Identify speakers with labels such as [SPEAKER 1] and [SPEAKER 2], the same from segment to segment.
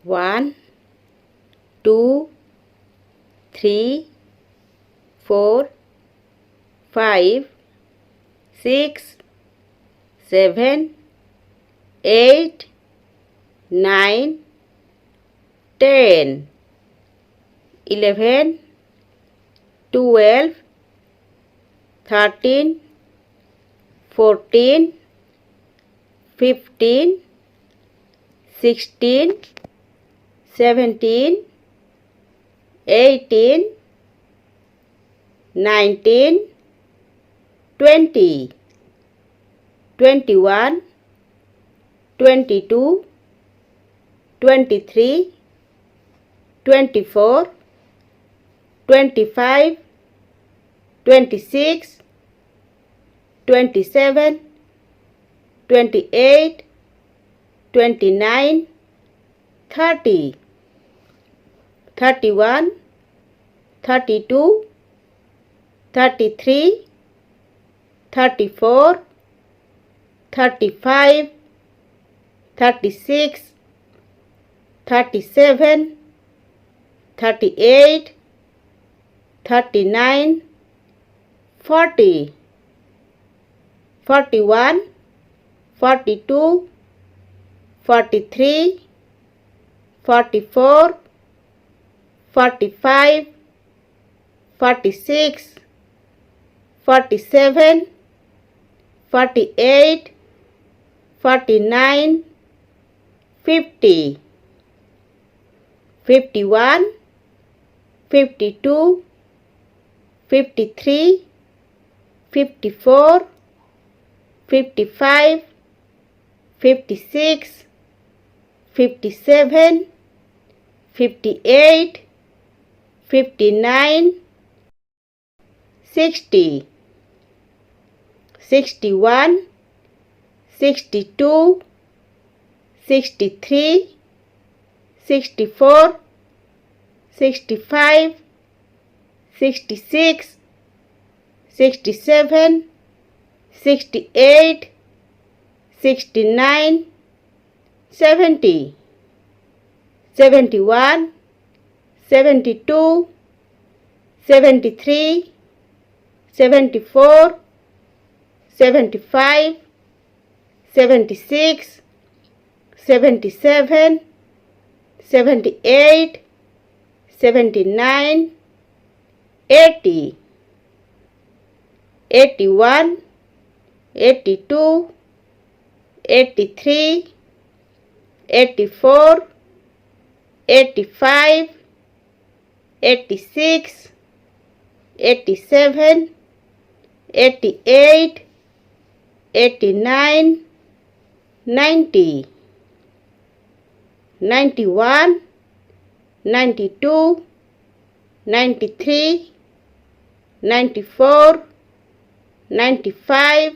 [SPEAKER 1] 1 2 3 4 5 6 7 8 9 10 11 12 13 14 15 16 17 18 19 20 21 22 23 24 25 26 27 28 29 30 31 32 33 34 35 36 37 38 39 40 41 42 43 44 45 46 47 48 49 50 51 52 53 54 55 56 57 58 59 60 61 62 63 64 65 66 67 68 69 70 71 72 73 74 75 76 77 78 79 80 81 82 83 84 85 86 87 88 89 90 91 92 93 94 95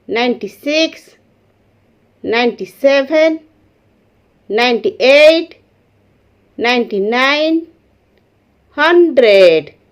[SPEAKER 1] 96 97 98 99 100